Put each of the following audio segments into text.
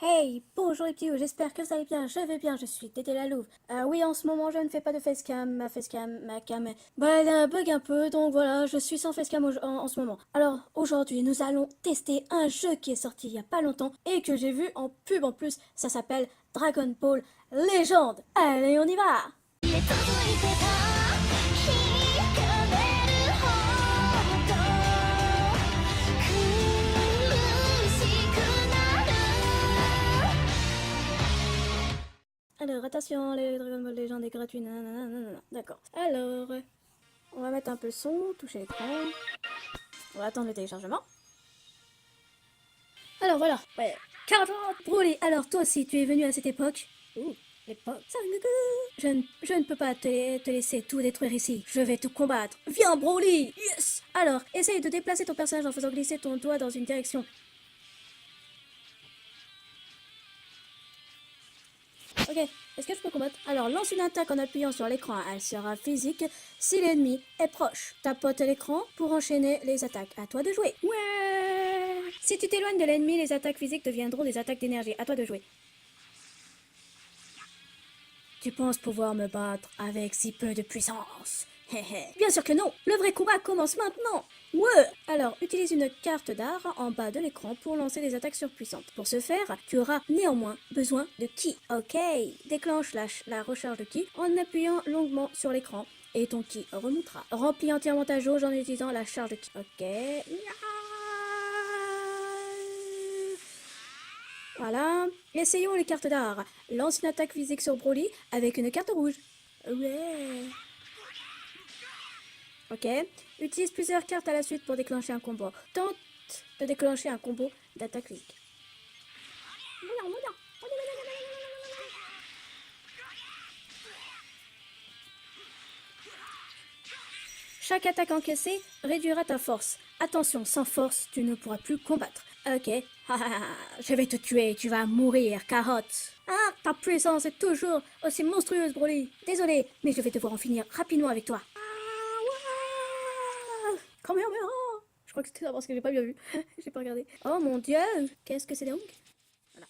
Hey, bonjour les petits, j'espère que vous allez bien, je vais bien, je suis Tété la Louve. Oui, en ce moment je ne fais pas de facecam, ma cam, bah elle a un bug un peu, donc voilà, je suis sans facecam en ce moment. Alors aujourd'hui nous allons tester un jeu qui est sorti il y a pas longtemps et que j'ai vu en pub en plus, ça s'appelle Dragon Ball Legend. Allez, on y va! Alors attention, les Dragon Ball Legend est gratuit, nanana, d'accord. Alors, on va mettre un peu le son, toucher l'écran. On va attendre le téléchargement. Alors voilà, ouais. 40 Broly, alors toi aussi, tu es venu à cette époque. Ouh, l'époque Sangoku. Je ne peux pas te laisser tout détruire ici. Je vais tout combattre. Viens, Broly. Yes. Alors, essaye de déplacer ton personnage en faisant glisser ton doigt dans une direction. Ok, est-ce que je peux combattre? Alors, lance une attaque en appuyant sur l'écran. Elle sera physique si l'ennemi est proche. Tapote l'écran pour enchaîner les attaques. À toi de jouer. Ouais. Si tu t'éloignes de l'ennemi, les attaques physiques deviendront des attaques d'énergie. À toi de jouer. Tu penses pouvoir me battre avec si peu de puissance? Bien sûr que non. Le vrai combat commence maintenant. Ouais. Alors, utilise une carte d'art en bas de l'écran pour lancer des attaques surpuissantes. Pour ce faire, tu auras néanmoins besoin de ki. Ok. Déclenche la recharge de ki en appuyant longuement sur l'écran et ton ki remontera. Remplis entièrement ta jauge en utilisant la charge de ki. Ok. Voilà. Essayons les cartes d'art. Lance une attaque physique sur Broly avec une carte rouge. Ouais. Ok. Utilise plusieurs cartes à la suite pour déclencher un combo. Tente de déclencher un combo d'attaque physique. Chaque attaque encaissée réduira ta force. Attention, sans force, tu ne pourras plus combattre. Ok. Je vais te tuer, tu vas mourir, carotte. Ah, ta puissance est toujours aussi monstrueuse, Broly. Désolé, mais je vais devoir en finir rapidement avec toi. Kamehameha. Je crois que c'était ça parce que j'ai pas bien vu. J'ai pas regardé. Oh mon dieu, qu'est-ce que c'est donc? Voilà.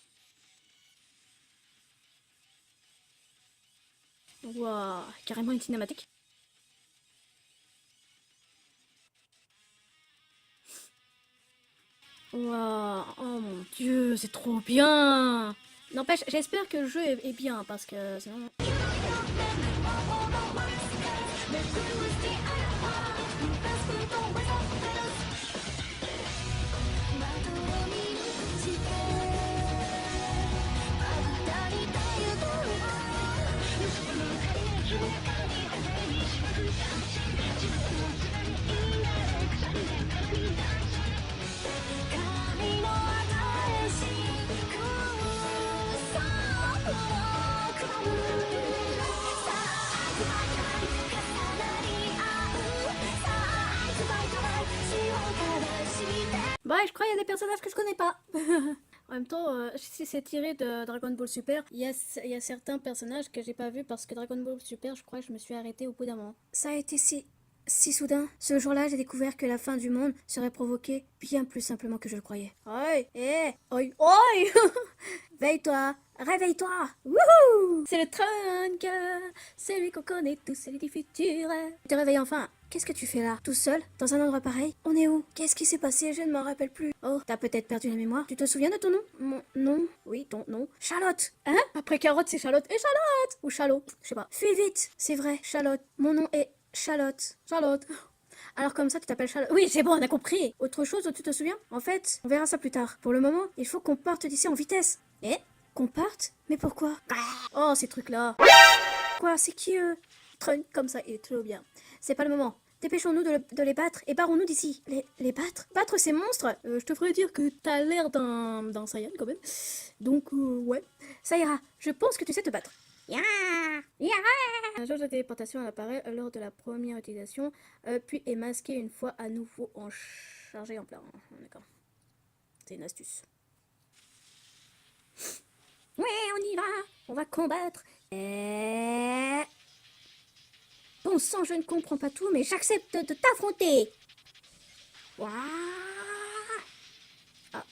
Waouh, carrément une cinématique. Waouh, oh mon dieu, c'est trop bien. N'empêche, j'espère que le jeu est bien parce que sinon. Bah, je crois qu'il y a des personnages que je connais pas. En même temps, si c'est tiré de Dragon Ball Super, il y a certains personnages que j'ai pas vus parce que Dragon Ball Super, je crois que je me suis arrêtée au bout d'un moment. Ça a été si soudain. Ce jour-là, j'ai découvert que la fin du monde serait provoquée bien plus simplement que je le croyais. Oi, oi, oi. Veille-toi, réveille-toi. Wouhou! C'est le Trunk, c'est lui qu'on connaît tous, c'est lui du futur. Te réveille enfin. Qu'est-ce que tu fais là? Tout seul? Dans un endroit pareil? On est où? Qu'est-ce qui s'est passé? Je ne m'en rappelle plus. Oh, t'as peut-être perdu la mémoire? Tu te souviens de ton nom? Mon nom? Oui, ton nom. Charlotte! Hein? Après carotte, c'est Charlotte. Et Charlotte! Ou Charlot? Je sais pas. Fuis vite! C'est vrai, Charlotte. Mon nom est Charlotte. Charlotte. Alors comme ça, tu t'appelles Charlotte. Oui, c'est bon, on a compris. Autre chose dont tu te souviens? En fait, on verra ça plus tard. Pour le moment, il faut qu'on parte d'ici en vitesse. Eh? Qu'on parte? Mais pourquoi? Oh, ces trucs-là. Quoi? C'est qui eux? Trunk comme ça, il est trop bien. C'est pas le moment. Dépêchons-nous de les battre et barrons-nous d'ici. Les battre? Battre ces monstres? Je te ferais dire que t'as l'air d'un Saiyan quand même. Donc, ouais. Ça ira. Je pense que tu sais te battre. Ya! Ya! Un jauge de téléportation apparaît lors de la première utilisation, puis est masqué une fois à nouveau en chargé en plein. D'accord. C'est une astuce. Ouais, on y va. On va combattre. Bon sang, je ne comprends pas tout, mais j'accepte de t'affronter. Waouh. Ah,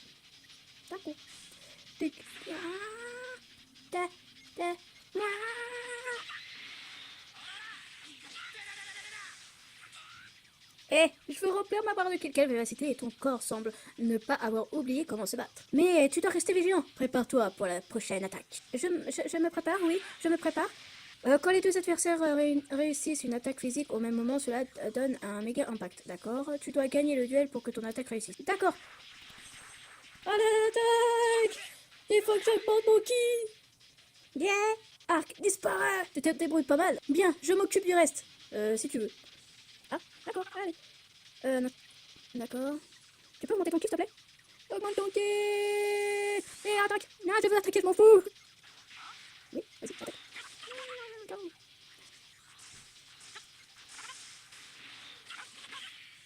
d'accord. Eh, je veux remplir ma barre de quelle vivacité et ton corps semble ne pas avoir oublié comment se battre. Mais tu dois rester vigilant. Prépare-toi pour la prochaine attaque. Je me prépare, oui, je me prépare. Quand les deux adversaires réussissent une attaque physique au même moment, cela donne un méga impact, d'accord? Tu dois gagner le duel pour que ton attaque réussisse. D'accord. Allez, attaque! Il faut que j'augmente mon ki! Yeah! Arc, disparaît! Tu te débrouilles pas mal. Bien, je m'occupe du reste. Si tu veux. Ah, d'accord, allez. Non. D'accord. Tu peux monter ton ki, s'il te plaît? Augmente ton ki! Et attaque! Non, je veux attaquer, je m'en fous! Oui, vas-y, attaque.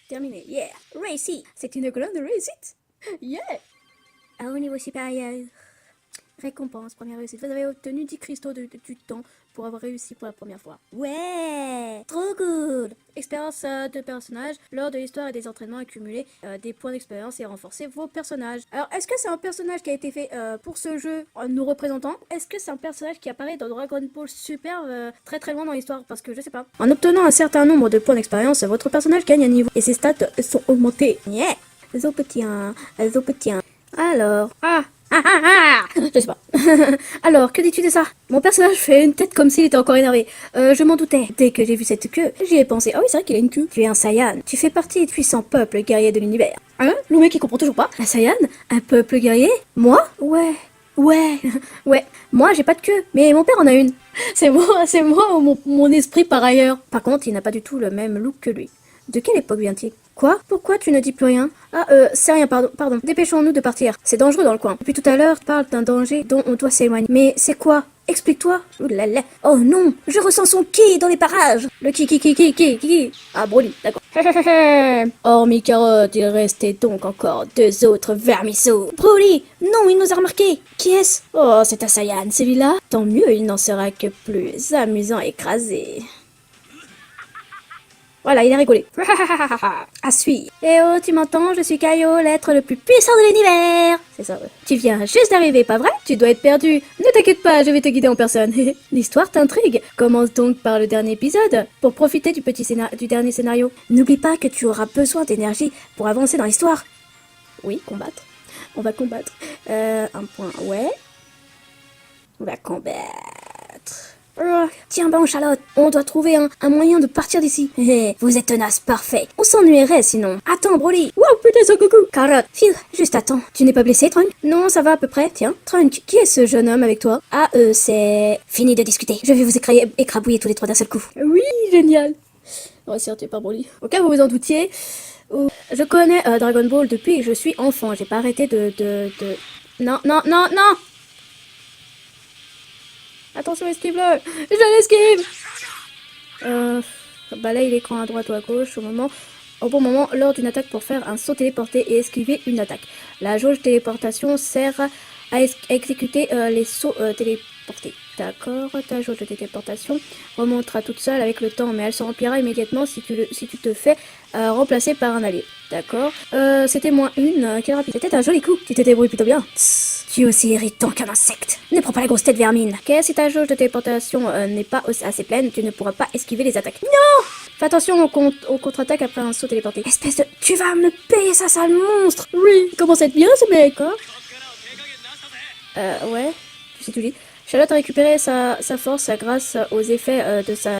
Terminé. Yeah! Réussi! C'est une colonne de réussite! Yeah! Au niveau supérieur. Récompense, première réussite. Vous avez obtenu 10 cristaux du temps pour avoir réussi pour la première fois. Ouais! Trop cool! Expérience de personnage. Lors de l'histoire et des entraînements accumulés, des points d'expérience et renforcer vos personnages. Alors, est-ce que c'est un personnage qui a été fait pour ce jeu nous représentant? Est-ce que c'est un personnage qui apparaît dans Dragon Ball Super très très loin dans l'histoire? Parce que je sais pas. En obtenant un certain nombre de points d'expérience, votre personnage gagne un niveau et ses stats sont augmentées. Yeah! Zopetien. Alors. Je sais pas. Alors, que dis-tu de ça? Mon personnage fait une tête comme s'il était encore énervé. Je m'en doutais. Dès que j'ai vu cette queue, j'y ai pensé. Ah oui, c'est vrai qu'il a une queue. Tu es un Saiyan. Tu fais partie des puissants peuples guerriers de l'univers. Hein? Le mec, il comprend toujours pas. Un Saiyan? Un peuple guerrier? Moi? Ouais. Ouais. Moi, j'ai pas de queue. Mais mon père en a une. C'est moi, mon esprit par ailleurs. Par contre, il n'a pas du tout le même look que lui. De quelle époque vient-il? Quoi? Pourquoi tu ne dis plus rien? Ah, c'est rien, pardon. Dépêchons-nous de partir. C'est dangereux dans le coin. Depuis tout à l'heure, tu parles d'un danger dont on doit s'éloigner. Mais c'est quoi? Explique-toi. Ouh là là. Oh non, je ressens son ki dans les parages. Le ki. Ah, Broly, d'accord. Hormis Carotte, il restait donc encore 2 autres vermisseaux. Broly, non, il nous a remarqués. Qui est-ce? Oh, c'est un Saiyan, celui-là. Tant mieux, il n'en sera que plus amusant à écraser. Voilà, il a rigolé. À suivre. Eh oh, tu m'entends? Je suis Kaio, l'être le plus puissant de l'univers. C'est ça, ouais. Tu viens juste d'arriver, pas vrai? Tu dois être perdu. Ne t'inquiète pas, je vais te guider en personne. L'histoire t'intrigue. Commence donc par le dernier épisode, pour profiter du dernier scénario. N'oublie pas que tu auras besoin d'énergie pour avancer dans l'histoire. Oui, combattre. On va combattre. Un point, ouais. On va combattre. Tiens bon Charlotte, on doit trouver un moyen de partir d'ici. Vous êtes tenace, parfait. On s'ennuierait sinon. Attends Broly. Wow, putain Son Goku. Carotte, file, juste attends. Tu n'es pas blessé Trunk? Non, ça va à peu près. Tiens, Trunk, qui est ce jeune homme avec toi? Ah, c'est... Fini de discuter. Je vais vous écrabouiller tous les 3 d'un seul coup. Oui, génial. On va se faire tuer par Broly. Au cas où vous en doutiez, je connais Dragon Ball depuis que je suis enfant. J'ai pas arrêté de... Non. Attention, esquive-le! Je l'esquive! Balaye l'écran à droite ou à gauche au bon moment lors d'une attaque pour faire un saut téléporté et esquiver une attaque. La jauge téléportation sert à exécuter les sauts téléportés. D'accord, ta jauge de téléportation remontera toute seule avec le temps, mais elle se remplira immédiatement si tu te fais remplacer par un allié. D'accord. C'était -1, quelle rapide. C'était un joli coup, tu te débrouilles plutôt bien. Tu es aussi irritant qu'un insecte. Ne prends pas la grosse tête vermine. Ok, si ta jauge de téléportation n'est pas assez pleine, tu ne pourras pas esquiver les attaques. Non! Fais attention aux contre-attaques après un saut téléporté. Espèce de... Tu vas me payer ça, sale monstre! Oui, il commence à être bien ce mec, quoi. Ouais, si tu dis. Charlotte a récupéré sa force grâce aux effets de sa...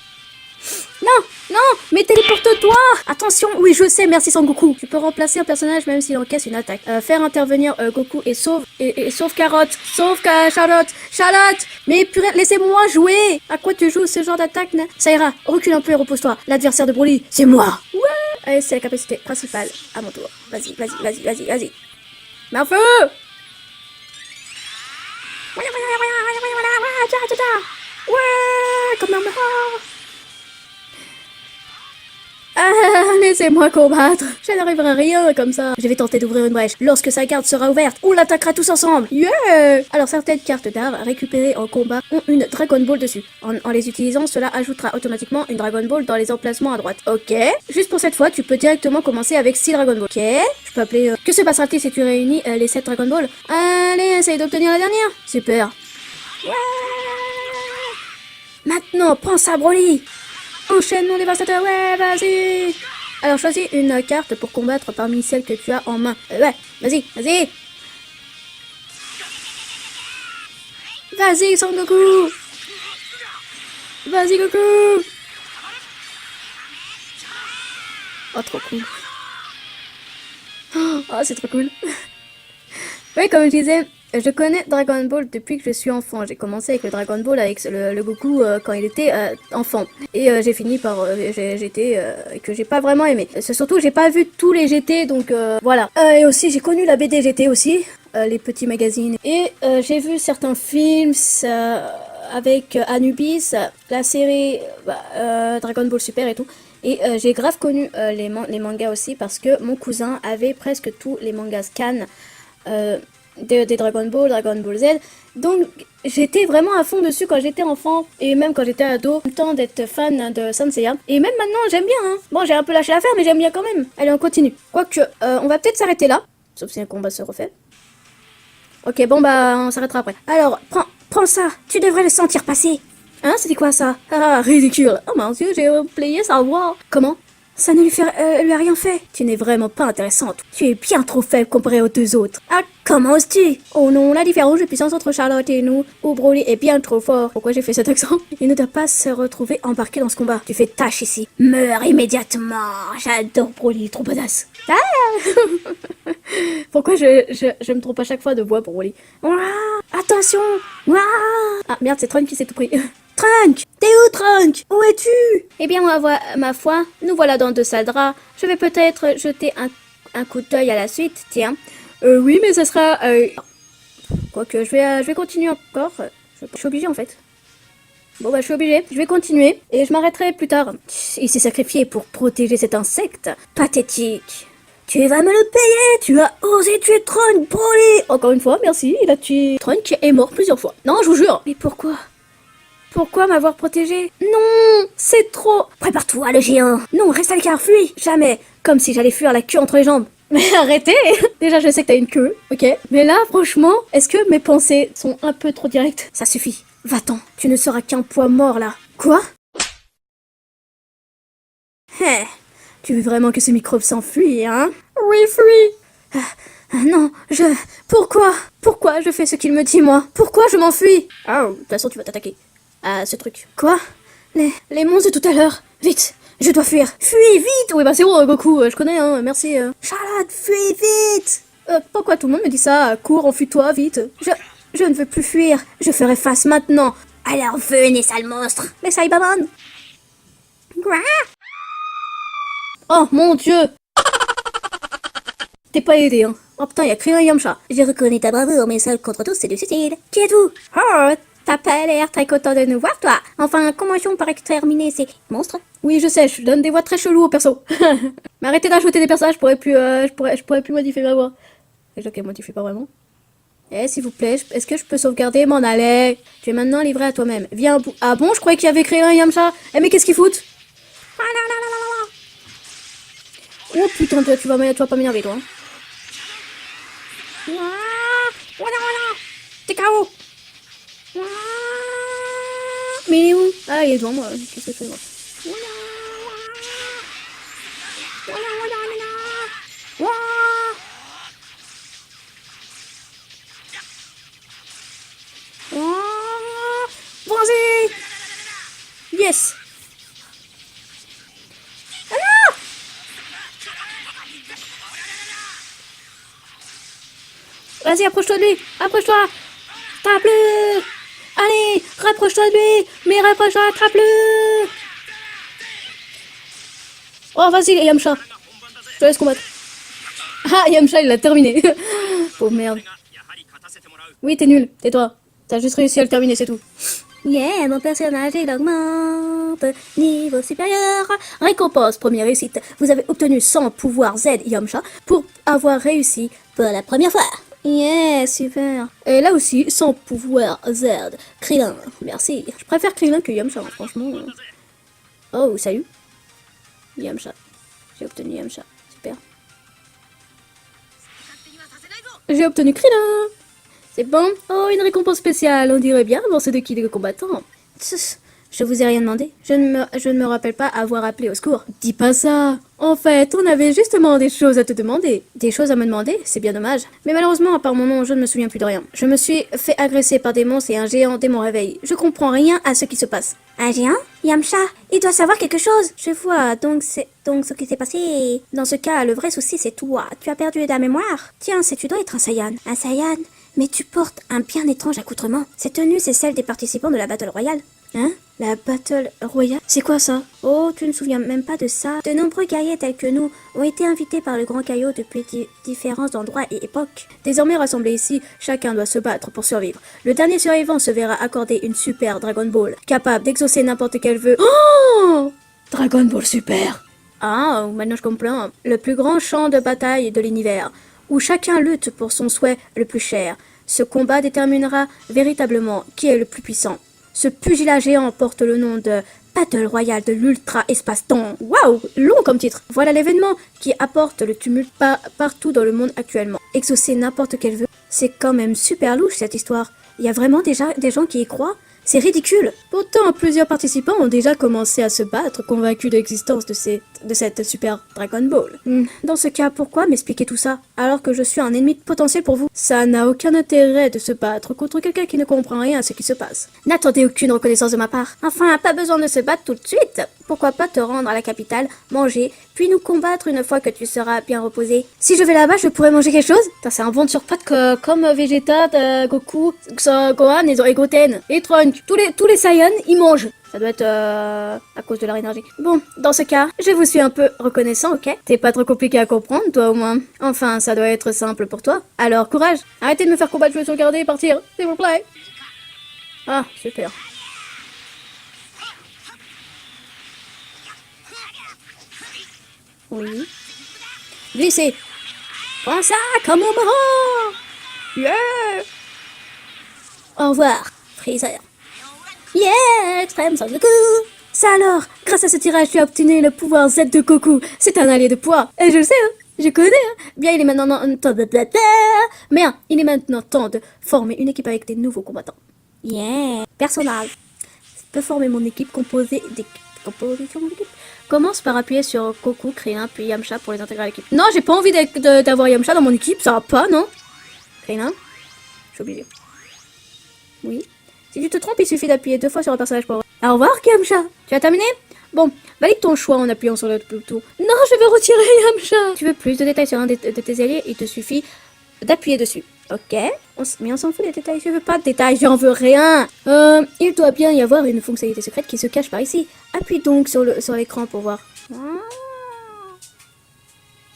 Non, mais téléporte-toi! Attention, oui, je sais, merci Son Goku. Tu peux remplacer un personnage même s'il encaisse une attaque. Faire intervenir Goku et sauve Carotte. Sauve Charlotte. Mais purée, laissez-moi jouer. À quoi tu joues ce genre d'attaque? Ça ira, recule un peu et repose-toi. L'adversaire de Broly, c'est moi. Ouais. Allez, c'est la capacité principale. À mon tour. Vas-y. Mais un feu! Ouais, comme un... Ah, les Laissez-moi combattre. Je n'arriverai à rien comme ça. Je vais tenter d'ouvrir une brèche. Lorsque sa garde sera ouverte, on l'attaquera tous ensemble. Yeah! Alors certaines cartes d'art récupérées en combat ont une Dragon Ball dessus. En les utilisant, cela ajoutera automatiquement une Dragon Ball dans les emplacements à droite. Ok. Juste pour cette fois, tu peux directement commencer avec 6 Dragon Ball. Ok. Je peux appeler... Que se passera-t-il si tu réunis les 7 Dragon Ball? Allez, essaye d'obtenir la dernière. Super. Ouais. Maintenant, prends ça, Broly. Enchaînement dévastateur, ouais, vas-y. Alors choisis une carte pour combattre parmi celles que tu as en main. Ouais, vas-y, vas-y. Vas-y, Son Goku. Vas-y, Goku. Oh, trop cool. Oh, c'est trop cool. Oui, comme je disais, je connais Dragon Ball depuis que je suis enfant. J'ai commencé avec le Dragon Ball avec le Goku quand il était enfant. Et j'ai fini par GT que j'ai pas vraiment aimé. C'est surtout que j'ai pas vu tous les GT, donc voilà. Et aussi, j'ai connu la BD GT aussi, les petits magazines. Et j'ai vu certains films avec Anubis, la série Dragon Ball Super et tout. Et j'ai grave connu les mangas aussi parce que mon cousin avait presque tous les mangas Scan. Des Dragon Ball, Dragon Ball Z. Donc j'étais vraiment à fond dessus quand j'étais enfant et même quand j'étais ado. Tout le temps d'être fan de Saint Seiya. Et même maintenant j'aime bien. Hein. Bon, j'ai un peu lâché l'affaire mais j'aime bien quand même. Allez, on continue. Quoique, on va peut-être s'arrêter là. Sauf si un combat se refait. Ok, bon bah on s'arrêtera après. Alors, prends ça. Tu devrais le sentir passer. Hein, c'était quoi ça? Ah, ridicule. Oh mon dieu, j'ai oublié sa voix. Comment? Ça ne lui a rien fait. Tu n'es vraiment pas intéressante. Tu es bien trop faible comparé aux deux autres. Ah, comment oses-tu? Oh non, la différence de puissance entre Charlotte et nous, ou Broly, est bien trop fort. Pourquoi j'ai fait cet accent? Il ne doit pas se retrouver embarqué dans ce combat. Tu fais tâche ici. Meurs immédiatement. J'adore Broly, trop badass. Ah. Pourquoi je me trompe à chaque fois de voix pour Broly? Attention. Ah merde, c'est Trunks qui s'est tout pris. Trunks! T'es où, Trunks? Où es-tu? Eh bien, ma foi, nous voilà dans de sales draps. Je vais peut-être jeter un coup d'œil à la suite, tiens. Oui, mais ça sera... Quoique, je vais continuer encore. Je suis obligée, en fait. Bon, bah, je suis obligée. Je vais continuer et je m'arrêterai plus tard. Il s'est sacrifié pour protéger cet insecte. Pathétique. Tu vas me le payer. Tu as osé tuer Trunks, Broly. Encore une fois, merci. Il a tué Trunks et est mort plusieurs fois. Non, je vous jure. Mais pourquoi? Pourquoi m'avoir protégé? Non, c'est trop. Prépare-toi, le géant. Non, reste à l'écart, fuis. Jamais. Comme si j'allais fuir la queue entre les jambes. Mais arrêtez. Déjà, je sais que t'as une queue, ok. Mais là, franchement, est-ce que mes pensées sont un peu trop directes? Ça suffit. Va-t'en. Tu ne seras qu'un poids mort, là. Quoi? Tu veux vraiment que ce microbe s'enfuit, hein? Oui, fuis. Non, Pourquoi? Pourquoi je fais ce qu'il me dit, moi? Pourquoi je m'enfuis? Oh, de toute façon, tu vas t'attaquer à ce truc. Quoi? Les monstres de tout à l'heure. Vite, je dois fuir. Fuis, vite. Oui, bah c'est bon, Goku, je connais, hein, merci. Charlotte, fuis, vite. Pourquoi tout le monde me dit ça? Cours, enfuis-toi, vite. Je ne veux plus fuir. Je ferai face maintenant. Alors venez, sale monstre. Les Saibaman. Oh, mon Dieu. T'es pas aidé, hein. Oh putain, il y a Krillin et Yamcha. Je reconnais ta bravoure, mais seul contre tous, c'est difficile. Qui êtes-vous? Oh, t'as pas l'air très content de nous voir, toi. Enfin, comment on pour exterminer ces monstres? Oui, je sais, je donne des voix très cheloues aux persos. Mais arrêtez d'ajouter des personnages, je pourrais plus modifier ma voix. Déjà qu'elle modifie pas vraiment. Eh, s'il vous plaît, est-ce que je peux sauvegarder mon allée? Tu es maintenant livré à toi-même. Viens au bout. Ah bon, je croyais qu'il y avait Krillin et Yamcha. Eh, mais qu'est-ce qu'ils foutent? Oh putain, toi, tu vas pas m'énerver, toi. T'es KO. Mais il est où? Ah, il est devant moi. Qu'est-ce que je fais, moi? Vas-y. Yes. Vas-y, approche-toi de lui. Approche-toi. Tape-le. Allez, rapproche-toi de lui. Mais rapproche-toi, attrape-le. Oh, vas-y, Yamcha. Je te laisse combattre. Ah, Yamcha, il l'a terminé. Oh merde. Oui, t'es nul. Tais-toi. T'as juste réussi à le terminer, c'est tout. Yeah, mon personnage il augmente. Niveau supérieur. Récompense, première réussite. Vous avez obtenu 100 pouvoirs Z Yamcha pour avoir réussi pour la première fois. Yeah, super. Et là aussi, 100 pouvoirs Z. Krillin, merci. Je préfère Krillin que Yamcha, hein, franchement. Oh, salut. Yamcha. J'ai obtenu Yamcha. Super. J'ai obtenu Krillin. C'est bon. Oh, une récompense spéciale. On dirait bien avancer de qui de combattants. Tss, je vous ai rien demandé. Je ne me rappelle pas avoir appelé au secours. Dis pas ça. En fait, on avait justement des choses à te demander. Des choses à me demander? C'est bien dommage. Mais malheureusement, à part mon nom, je ne me souviens plus de rien. Je me suis fait agresser par des monstres et un géant dès mon réveil. Je comprends rien à ce qui se passe. Un géant? Yamcha, il doit savoir quelque chose. Je vois, donc c'est ce qui s'est passé. Dans ce cas, le vrai souci, c'est toi. Tu as perdu de la mémoire. Tiens, tu dois être un Saiyan. Un Saiyan? Mais tu portes un bien étrange accoutrement. Cette tenue, c'est celle des participants de la Battle Royale. Hein? La Battle Royale? C'est quoi ça? Oh, tu ne te souviens même pas de ça? De nombreux guerriers tels que nous ont été invités par le Grand Kaio depuis différents endroits et époques. Désormais rassemblés ici, chacun doit se battre pour survivre. Le dernier survivant se verra accorder une super Dragon Ball, capable d'exaucer n'importe quel vœu. Oh! Dragon Ball Super! Ah, maintenant je comprends. Le plus grand champ de bataille de l'univers, où chacun lutte pour son souhait le plus cher. Ce combat déterminera véritablement qui est le plus puissant. Ce pugilat géant porte le nom de Battle Royale de l'Ultra Espace-Temps. Waouh, long comme titre. Voilà l'événement qui apporte le tumulte partout dans le monde actuellement. Exaucer n'importe quel vœu, c'est quand même super louche cette histoire. Il y a vraiment déjà des gens qui y croient? C'est ridicule. Pourtant, plusieurs participants ont déjà commencé à se battre, convaincus de l'existence de cette super Dragon Ball. Dans ce cas, pourquoi m'expliquer tout ça, alors que je suis un ennemi potentiel pour vous? Ça n'a aucun intérêt de se battre contre quelqu'un qui ne comprend rien à ce qui se passe. N'attendez aucune reconnaissance de ma part. Enfin, pas besoin de se battre tout de suite. Pourquoi pas te rendre à la capitale, manger, puis nous combattre une fois que tu seras bien reposé. Si je vais là-bas, je pourrais manger quelque chose? C'est un ventre sur pattes comme Vegeta, Goku, Gohan et Goten. Et Trunks. Tous les Saiyans, ils mangent. Ça doit être à cause de leur énergie. Bon, dans ce cas, je vous suis un peu reconnaissant, ok? T'es pas trop compliqué à comprendre, toi au moins. Enfin, ça doit être simple pour toi. Alors, courage. Arrêtez de me faire combattre, je vais sauvegarder et partir, s'il vous plaît. Ah, super. Oui. Glissez. Prends ça, comme au marrant. Yeah. Au revoir, Freezer. Yeah, extrême sans Goku. Ça alors, grâce à ce tirage, tu as obtenu le pouvoir Z de Goku. C'est un allié de poids. Et je le sais, hein. Je connais, hein. Bien, il est maintenant temps de... Mais hein, il est maintenant temps de former une équipe avec des nouveaux combattants. Yeah. Personnage. Je peux former mon équipe composée composition d'équipe. Commence par appuyer sur Goku, Krillin, puis Yamcha pour les intégrer à l'équipe. Non, j'ai pas envie d'avoir Yamcha dans mon équipe, ça va pas, non? Krillin, je suis obligée. Oui. Si tu te trompes, il suffit d'appuyer 2 fois sur un personnage pour... Au revoir, Yamcha. Tu as terminé? Bon, valide ton choix en appuyant sur le bouton. Non, je veux retirer Yamcha. Tu veux plus de détails sur un de tes alliés, il te suffit d'appuyer dessus. Ok, mais on s'en fout des détails, je veux pas de détails, j'en veux rien. Il doit bien y avoir une fonctionnalité secrète qui se cache par ici. Appuie donc sur l'écran pour voir.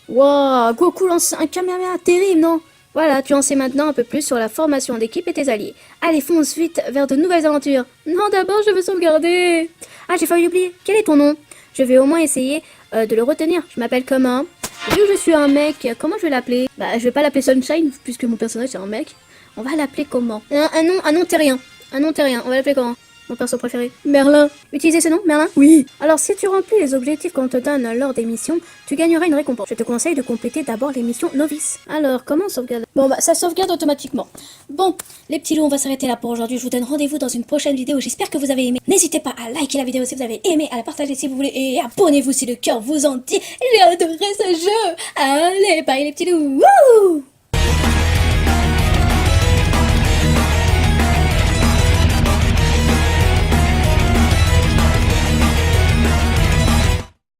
Wow, Goku lance un Kamehameha terrible, non? Voilà, tu en sais maintenant un peu plus sur la formation d'équipe et tes alliés. Allez, fonce vite vers de nouvelles aventures. Non, d'abord, je veux sauvegarder. Ah, j'ai failli oublier. Quel est ton nom? Je vais au moins essayer de le retenir. Je m'appelle comment? Vu que je suis un mec, comment je vais l'appeler? Bah, je vais pas l'appeler Sunshine, puisque mon personnage c'est un mec. On va l'appeler comment? Un nom terrien. Un nom terrien. On va l'appeler comment? Mon perso préféré. Merlin. Utiliser ce nom, Merlin? Oui. Alors, si tu remplis les objectifs qu'on te donne lors des missions, tu gagneras une récompense. Je te conseille de compléter d'abord les missions novices. Alors, comment sauvegarder? Bon, bah, ça sauvegarde automatiquement. Bon, les petits loups, on va s'arrêter là pour aujourd'hui. Je vous donne rendez-vous dans une prochaine vidéo. J'espère que vous avez aimé. N'hésitez pas à liker la vidéo si vous avez aimé, à la partager si vous voulez, et abonnez-vous si le cœur vous en dit. J'ai adoré ce jeu. Allez, bye les petits loups. Wouh!